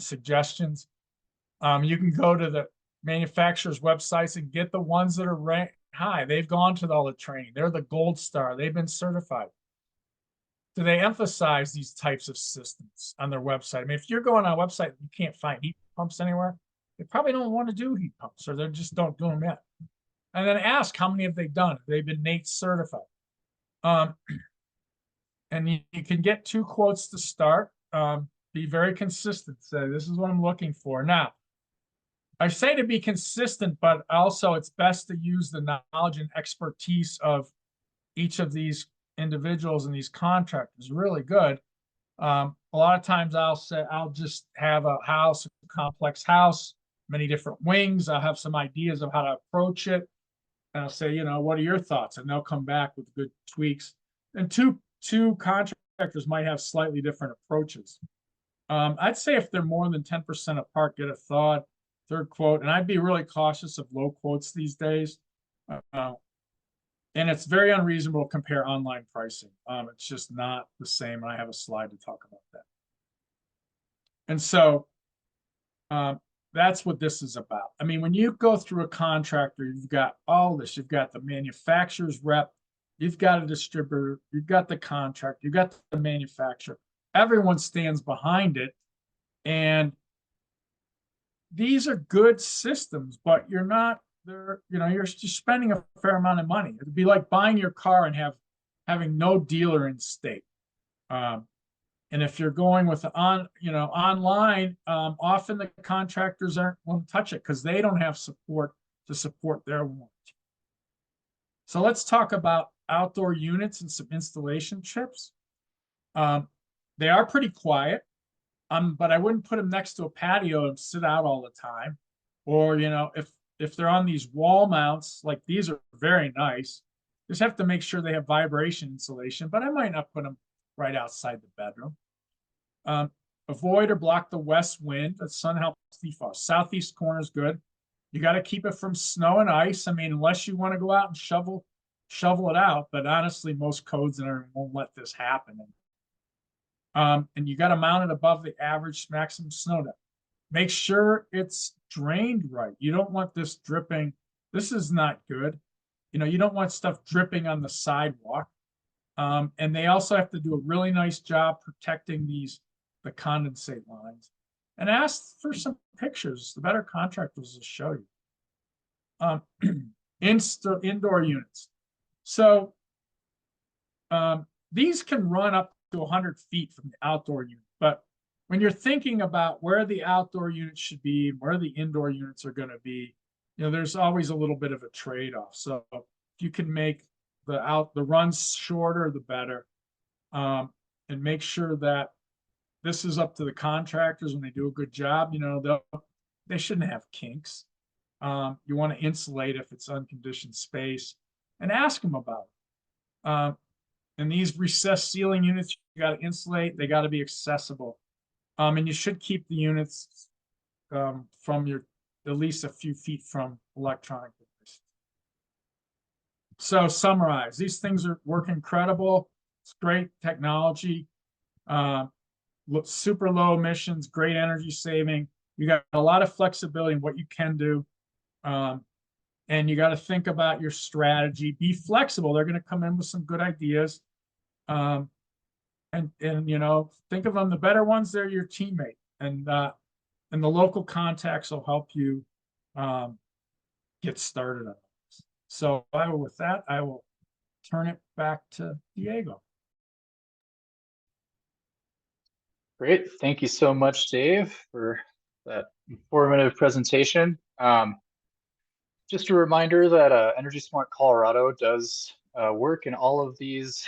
suggestions. You can go to the manufacturers' websites and get the ones that are ranked high. They've gone to all the training. They're the gold star. They've been certified. Do they emphasize these types of systems on their website? I mean, if you're going on a website and you can't find heat pumps anywhere, they probably don't want to do heat pumps, or they just don't do them yet. And then ask, how many have they done? They've been NATE certified. And you can get 2 quotes to start. Be very consistent. Say, this is what I'm looking for. Now, I say to be consistent, but also it's best to use the knowledge and expertise of each of these individuals and these contractors. Really good. A lot of times I'll just have a house, a complex house, many different wings. I'll have some ideas of how to approach it. And I'll say, what are your thoughts? And they'll come back with good tweaks. And two contractors might have slightly different approaches. I'd say if they're more than 10% apart, get a thought, third quote, and I'd be really cautious of low quotes these days. And it's very unreasonable to compare online pricing. It's just not the same. And I have a slide to talk about that. And so that's what this is about. I mean, when you go through a contractor, you've got all this. You've got the manufacturer's rep, you've got a distributor, you've got the contract, you've got the manufacturer. Everyone stands behind it. And these are good systems, but you're just spending a fair amount of money. It'd be like buying your car and having no dealer in state. And if you're going with online, often the contractors won't touch it because they don't have support to support their warranty. So let's talk about outdoor units and some installation chips. They are pretty quiet, but I wouldn't put them next to a patio and sit out all the time. Or, if they're on these wall mounts, like these are very nice, just have to make sure they have vibration insulation, but I might not put them right outside the bedroom. Avoid or block the west wind. The sun helps defrost. Southeast corner is good. You got to keep it from snow and ice. I mean, unless you want to go out and shovel it out, but honestly, most codes won't let this happen. And you got to mount it above the average maximum snow depth. Make sure it's drained right. You don't want this dripping. This is not good. You don't want stuff dripping on the sidewalk. And they also have to do a really nice job protecting the condensate lines. And ask for some pictures. The better contractors will show you. Indoor units. So these can run up to 100 feet from the outdoor unit. But when you're thinking about where the outdoor units should be, where the indoor units are going to be, there's always a little bit of a trade-off. So if you can make the runs shorter, the better. And make sure that this is up to the contractors when they do a good job. They shouldn't have kinks. You want to insulate if it's unconditioned space, and ask them about it. And these recessed ceiling units, you got to insulate. They got to be accessible. And you should keep the units from at least a few feet from electronic devices. So summarize, these things work incredible. It's great technology, super low emissions, great energy saving. You got a lot of flexibility in what you can do. And you got to think about your strategy. Be flexible. They're going to come in with some good ideas. And think of them, the better ones, they're your teammate. And the local contacts will help you get started on this. So with that, I will turn it back to Diego. Great. Thank you so much, Dave, for that informative presentation. Just a reminder that Energy Smart Colorado does work in all of these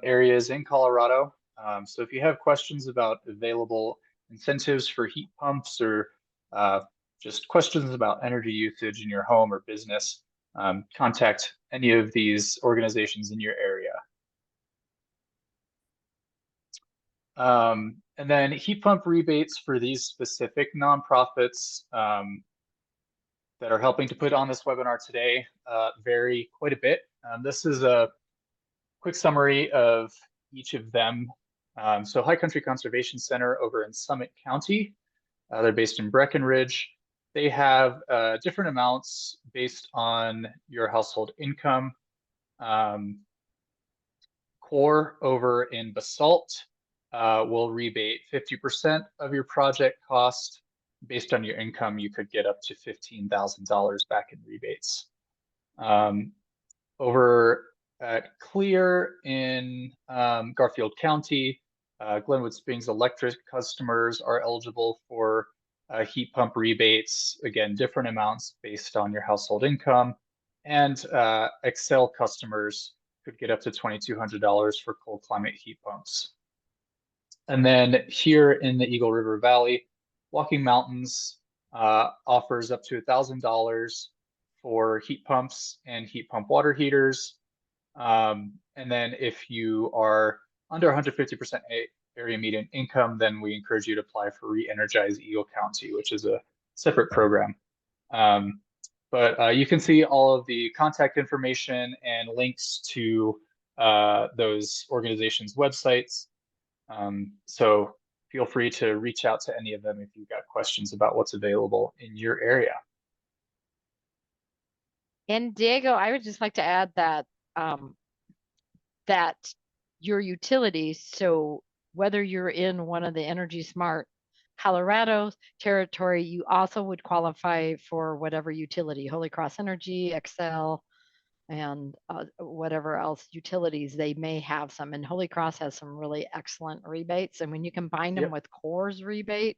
areas in Colorado. So if you have questions about available incentives for heat pumps or just questions about energy usage in your home or business, contact any of these organizations in your area. And then heat pump rebates for these specific nonprofits that are helping to put on this webinar today vary quite a bit. This is a quick summary of each of them. So High Country Conservation Center over in Summit County, they're based in Breckenridge. They have different amounts based on your household income. Core over in Basalt will rebate 50% of your project cost. Based on your income, you could get up to $15,000 back in rebates. Over at Clear in Garfield County, Glenwood Springs Electric customers are eligible for heat pump rebates, again, different amounts based on your household income. And Excel customers could get up to $2,200 for cold climate heat pumps. And then here in the Eagle River Valley, Walking Mountains offers up to $1,000 for heat pumps and heat pump water heaters. And then if you are under 150% area median income, then we encourage you to apply for Re-Energize Eagle County, which is a separate program. But you can see all of the contact information and links to those organizations' websites. So feel free to reach out to any of them if you've got questions about what's available in your area. And Diego, I would just like to add that that your utilities, so whether you're in one of the Energy Smart Colorado territory, you also would qualify for whatever utility, Holy Cross Energy, Excel, and whatever else utilities they may have some. And Holy Cross has some really excellent rebates. And when you combine them with CORE's rebate,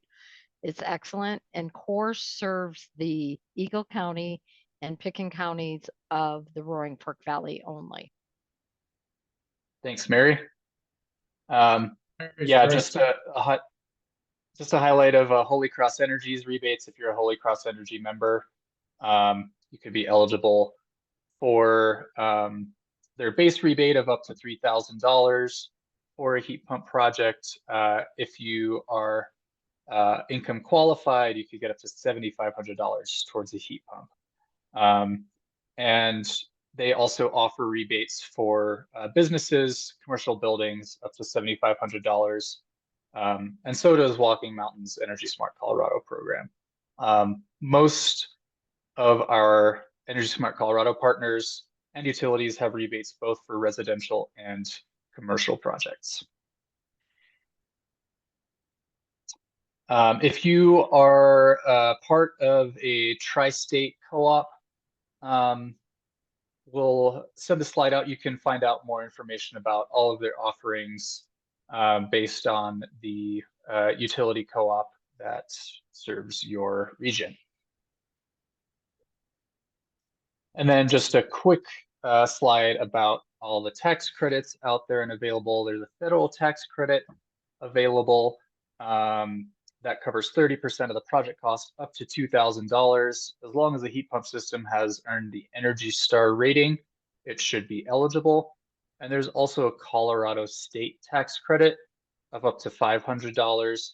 it's excellent. And CORE serves the Eagle County and Pickens counties of the Roaring Fork Valley only. Thanks, Mary. Yeah, just a highlight of Holy Cross Energy's rebates. If you're a Holy Cross Energy member, you could be eligible for their base rebate of up to $3,000 for a heat pump project. If you are income qualified, you could get up to $7,500 towards a heat pump. And they also offer rebates for businesses, commercial buildings, up to $7,500. And so does Walking Mountains Energy Smart Colorado program. Most of our Energy Smart Colorado partners and utilities have rebates both for residential and commercial projects. If you are part of a tri-state co-op, we'll send the slide out. You can find out more information about all of their offerings based on the utility co-op that serves your region. And then just a quick slide about all the tax credits out there and available. There's a federal tax credit available that covers 30% of the project cost up to $2,000. As long as the heat pump system has earned the Energy Star rating, it should be eligible. And there's also a Colorado state tax credit of up to $500.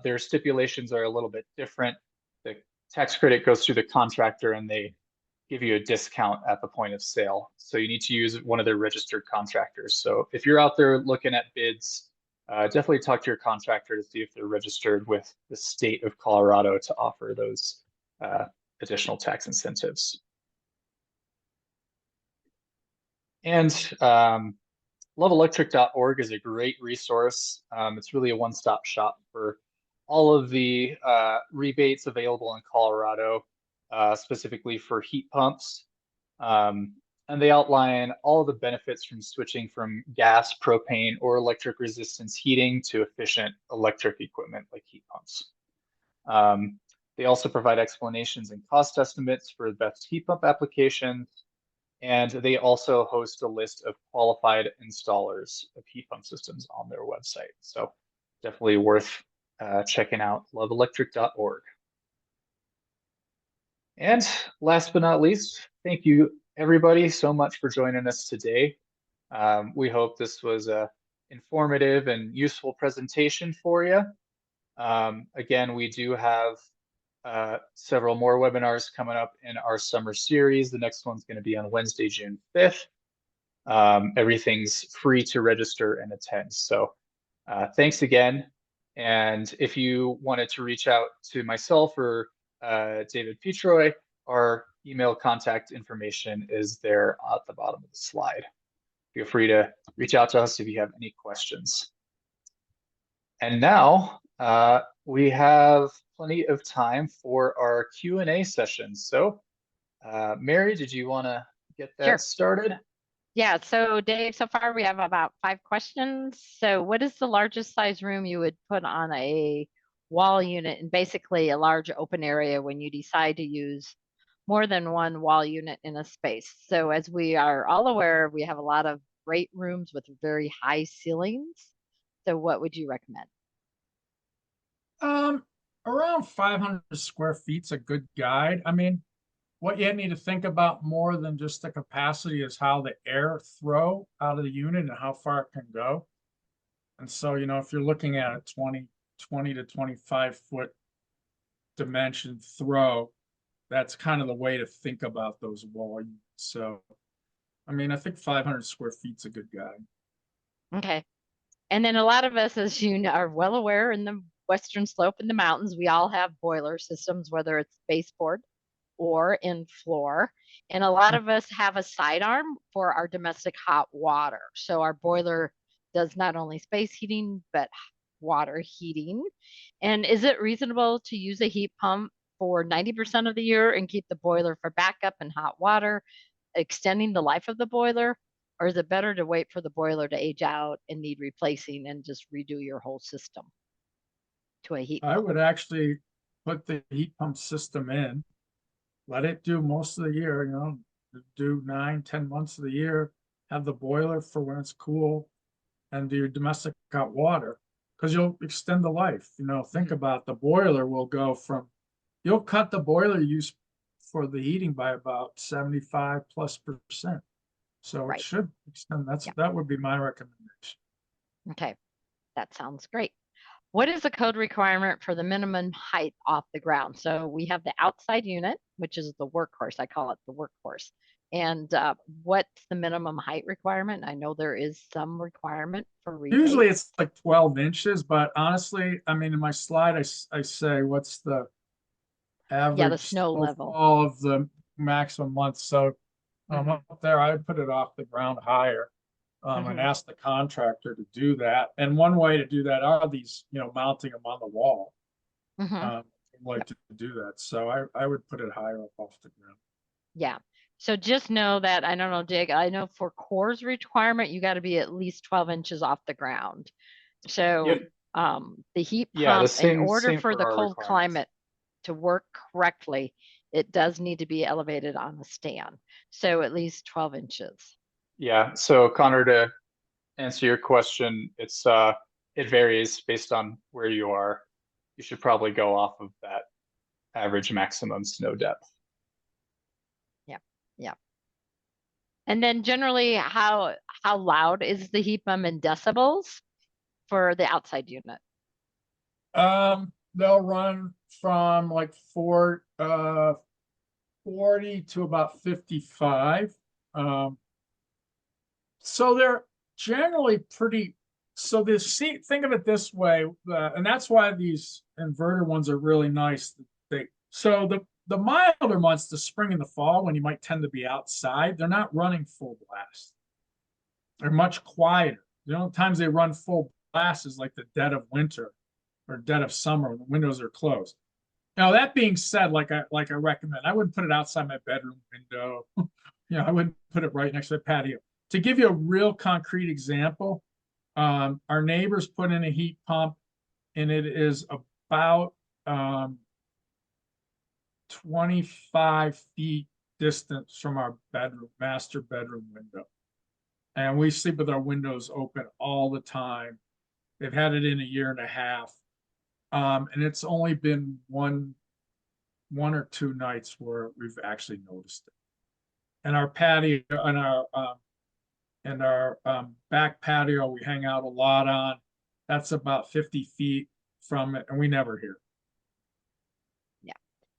Their stipulations are a little bit different. The tax credit goes through the contractor and they give you a discount at the point of sale. So you need to use one of their registered contractors. So if you're out there looking at bids, definitely talk to your contractor to see if they're registered with the state of Colorado to offer those additional tax incentives. And loveelectric.org is a great resource. It's really a one-stop shop for all of the rebates available in Colorado, specifically for heat pumps. And they outline all the benefits from switching from gas, propane, or electric resistance heating to efficient electric equipment like heat pumps. They also provide explanations and cost estimates for the best heat pump applications. And they also host a list of qualified installers of heat pump systems on their website. So definitely worth checking out loveelectric.org. And last but not least, thank you everybody so much for joining us today. We hope this was a informative and useful presentation for you. Again, we do have several more webinars coming up in our summer series. The next one's going to be on Wednesday, June 5th. Everything's free to register and attend. So thanks again. And if you wanted to reach out to myself or David Petroy, our email contact information is there at the bottom of the slide. Feel free to reach out to us if you have any questions. And now we have plenty of time for our Q&A session. So Mary, did you want to get that started? Yeah, so Dave, so far we have about 5 questions. So what is the largest size room you would put on a wall unit in basically a large open area when you decide to use more than one wall unit in a space. So as we are all aware, we have a lot of great rooms with very high ceilings. So what would you recommend? Around 500 square feet's a good guide. I mean, what you need to think about more than just the capacity is how the air throw out of the unit and how far it can go. And so, if you're looking at a 20 to 25 foot dimension throw, that's kind of the way to think about those wall units. So, I mean, I think 500 square feet's a good guide. Okay. And then a lot of us, as you know, are well aware in the Western Slope in the mountains, we all have boiler systems, whether it's baseboard or in floor. And a lot of us have a sidearm for our domestic hot water. So our boiler does not only space heating, but water heating. And is it reasonable to use a heat pump for 90% of the year and keep the boiler for backup and hot water, extending the life of the boiler? Or is it better to wait for the boiler to age out and need replacing and just redo your whole system to a heat I pump? would actually put the heat pump system in, let it do most of the year, do 9, 10 months of the year, have the boiler for when it's cool, and do your domestic hot water, because you'll extend the life. Think about the boiler will go from, you'll cut the boiler use for the heating by about 75+%. So it Right. should extend. Yeah. That would be my recommendation. Okay, that sounds great. What is the code requirement for the minimum height off the ground? So we have the outside unit, which is the workhorse. I call it the workhorse. And what's the minimum height requirement? I know there is some requirement for rebate. Usually it's like 12 inches, but honestly, I mean, in my slide, I say, what's the average the snow level snowfall of the maximum month? So Mhm. up there, I would put it off the ground higher. And ask the contractor to do that. And one way to do that are these, mounting them on the wall. Like to do that. So I would put it higher up off the ground. Yeah. So just know that, I don't know, Dig, I know for cores requirement, you got to be at least 12 inches off the ground. So Yep. the heat Yeah, the pump, in same order same for the our cold requirements. climate to work correctly, it does need to be elevated on the stand. So at least 12 inches. Yeah, so Connor, to answer your question, it varies based on where you are. You should probably go off of that average maximum snow depth. Yeah. And then generally, how loud is the heat pump in decibels for the outside unit? They'll run from like 40 to about 55. So they're generally pretty. So think of it this way, and that's why these inverter ones are really nice. So the milder months, the spring and the fall, when you might tend to be outside, they're not running full blast. They're much quieter. The only times they run full blast is like the dead of winter or dead of summer when the windows are closed. Now, that being said, like I recommend, I wouldn't put it outside my bedroom window. I wouldn't put it right next to the patio. To give you a real concrete example, our neighbors put in a heat pump, and it is about 25 feet distance from our master bedroom window. And we sleep with our windows open all the time. They've had it in a year and a half. And it's only been one or two nights where we've actually noticed it. And our patio and our back patio we hang out a lot on, that's about 50 feet from it, and we never hear it.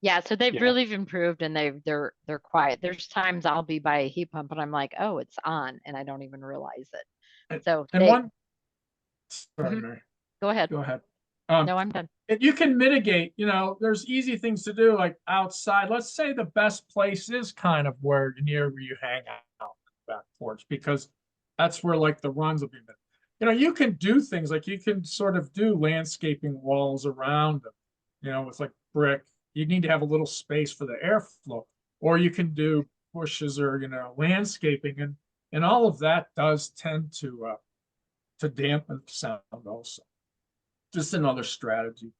Yeah, so they've Yeah. really improved, and they're quiet. There's times I'll be by a heat pump and I'm like, oh, it's on, and I don't even realize it. So Sorry, Mary. Go ahead. Go ahead. No, I'm done. You can mitigate, there's easy things to do, like outside. Let's say the best place is kind of near where you hang out, back porch, because that's where like the runs will be. You can do things like you can sort of do landscaping walls around them, with like brick. You need to have a little space for the airflow, or you can do bushes or, landscaping, and all of that does tend to dampen sound also. Just another strategy.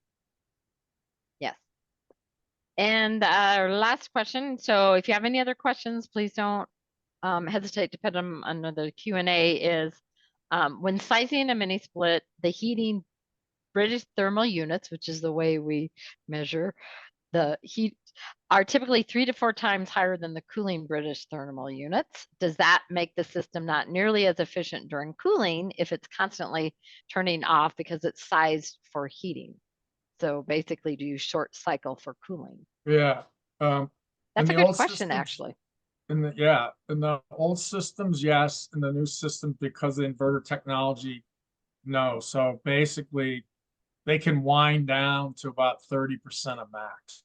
And our last question. So if you have any other questions, please don't hesitate to put them under the Q&A. Is when sizing a mini split, the heating British thermal units, which is the way we measure the heat, are typically 3 to 4 times higher than the cooling British thermal units. Does that make the system not nearly as efficient during cooling if it's constantly turning off because it's sized for heating? So basically, do you short cycle for cooling? Yeah. In That's a the good old question, systems, actually. in the old systems, yes. In the new systems, because of the inverter technology, no. So basically, they can wind down to about 30% of max.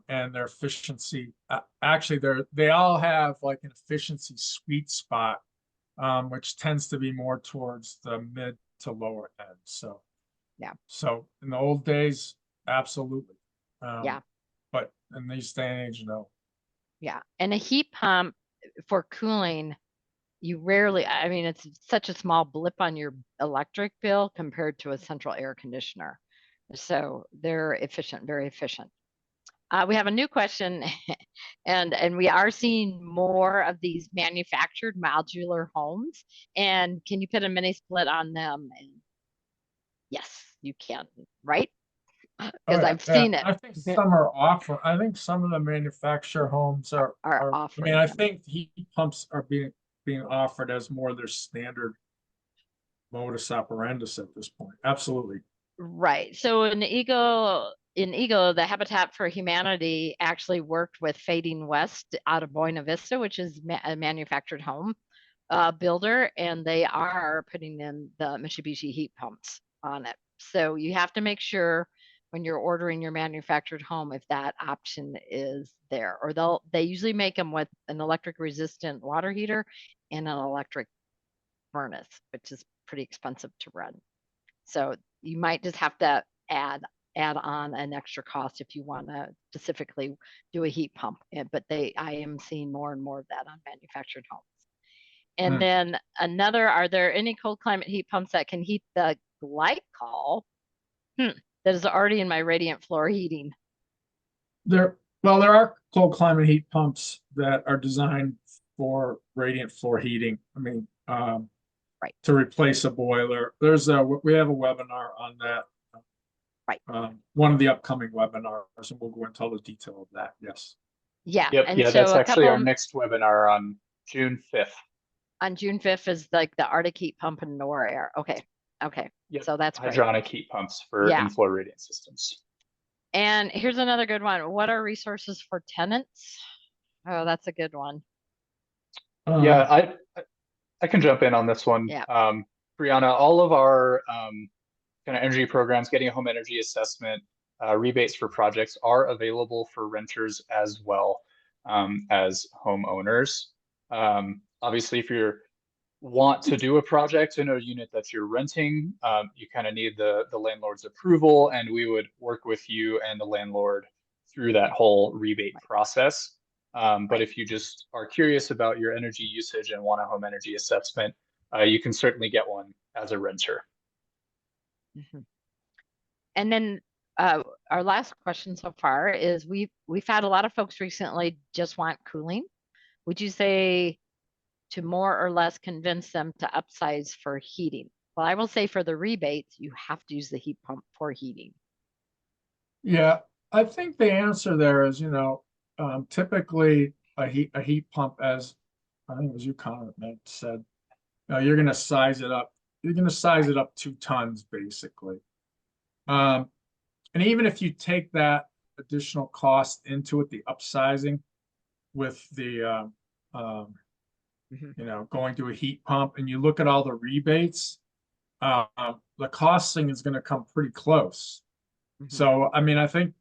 And their efficiency, actually, they all have like an efficiency sweet spot, which tends to be more towards the mid to lower end. So, Yeah. So in the old days, absolutely. Yeah. But in these day and age, no. Yeah. And a heat pump for cooling, you rarely, I mean, it's such a small blip on your electric bill compared to a central air conditioner. So they're efficient, very efficient. We have a new question, and we are seeing more of these manufactured modular homes. And can you put a mini split on them? And yes, you can, right? Because I've seen it. I think some are offer. I think some of the manufacturer homes are I offering mean, I them. think heat pumps are being offered as more their standard modus operandus at this point. Absolutely. Right. So in Eagle, the Habitat for Humanity actually worked with Fading West out of Buena Vista, which is a manufactured home builder, and they are putting in the Mitsubishi heat pumps on it. So you have to make sure when you're ordering your manufactured home if that option is there, or they usually make them with an electric resistant water heater and an electric furnace, which is pretty expensive to run. So you might just have to add on an extra cost if you want to specifically do a heat pump. But I am seeing more and more of that on manufactured homes. And then are there any cold climate heat pumps that can heat the glycol that is already in my radiant floor heating? There are cold climate heat pumps that are designed for radiant floor heating. I mean, right. To replace a boiler. We have a webinar on that. Right. One of the upcoming webinars, and we'll go into all the detail of that. Yes. Yeah. Yep. And yeah, so that's actually our next webinar on June 5th. On June 5th is like the Arctic heat pump and NorAir. Okay. Yep. So that's great. Hydronic heat pumps for in-floor radiant systems. And here's another good one. What are resources for tenants? Oh, that's a good one. Yeah, I can jump in on this one. Yeah. Brianna, all of our kind of energy programs, getting a home energy assessment, rebates for projects are available for renters as well as homeowners. Obviously, if you want to do a project in a unit that you're renting, you kind of need the landlord's approval, and we would work with you and the landlord through that whole rebate process. But if you just are curious about your energy usage and want a home energy assessment, you can certainly get one as a renter. And then our last question so far is we've had a lot of folks recently just want cooling. Would you say to more or less convince them to upsize for heating? Well, I will say for the rebates, you have to use the heat pump for heating. Yeah, I think the answer there is, typically a heat pump, as I think it was you, Connor, said, you're going to size it up. You're going to size it up 2 tons, basically. And even if you take that additional cost into it, the upsizing with the, going to a heat pump, and you look at all the rebates, the costing is going to come pretty close. So, I mean, I think,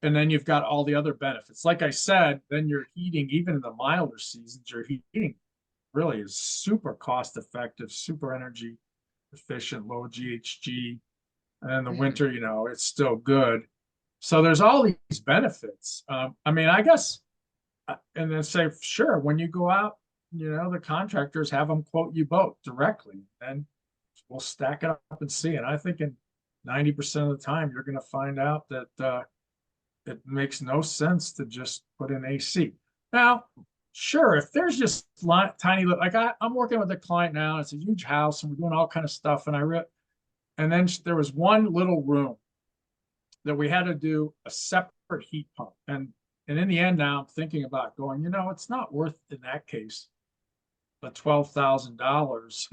and then you've got all the other benefits. Like I said, then you're heating, even in the milder seasons, your heating really is super cost effective, super energy efficient, low GHG. And in the winter, it's still good. So there's all these benefits. I mean, I guess, and then say, sure, when you go out, the contractors have them quote you both directly, and we'll stack it up and see. And I think in 90% of the time, you're going to find out that it makes no sense to just put in AC. Now, sure, if there's just tiny, like I'm working with a client now, it's a huge house and we're doing all kind of stuff. And then there was one little room that we had to do a separate heat pump. And in the end now I'm thinking about going, you know, it's not worth in that case the $12,000.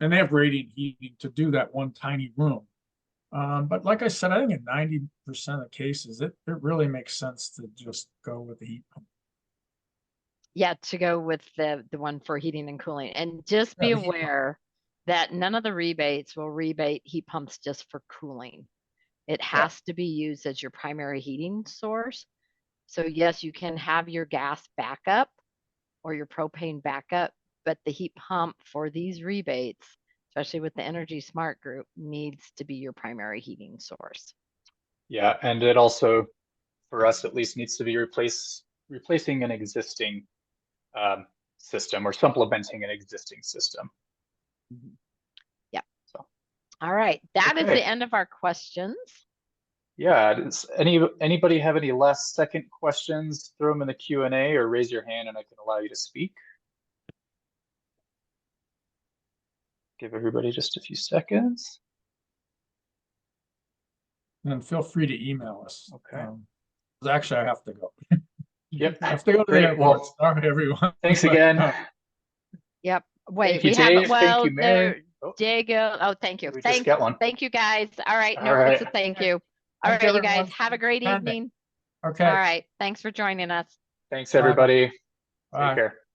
And they have radiant heating to do that one tiny room. But like I said, I think in 90% of cases, it really makes sense to just go with the heat pump. Yeah, to go with the one for heating and cooling. And just Yeah, be the heat pump. aware that none of the rebates will rebate heat pumps just for cooling. It has to be used as your primary heating source. So yes, you can have your gas backup or your propane backup, but the heat pump for these rebates, especially with the Energy Smart Group, needs to be your primary heating source. Yeah, and it also, for us at least, needs to be replacing an existing system or supplementing an existing system. Yeah. So, all right, that is okay. the end of our questions. Yeah, does anybody have any last second questions? Throw them in the Q&A or raise your hand and I can allow you to speak. Give everybody just a few seconds. And feel free to email us. Okay. Actually, I have to go. Yep. I have to go to Great. the airport. Well, Sorry, everyone. thanks But, again. Yep. Wait, Thank you, we Dave. haven't. Well, Thank you, Mary. no, Diego. Oh, thank you. We just got one. Thank you, guys. All right. All No, right. it's a thank you. All Thank right, you everyone guys. for Have a great attending. evening. Okay. All right. Thanks for joining us. Thanks, everybody. Bye. Take care.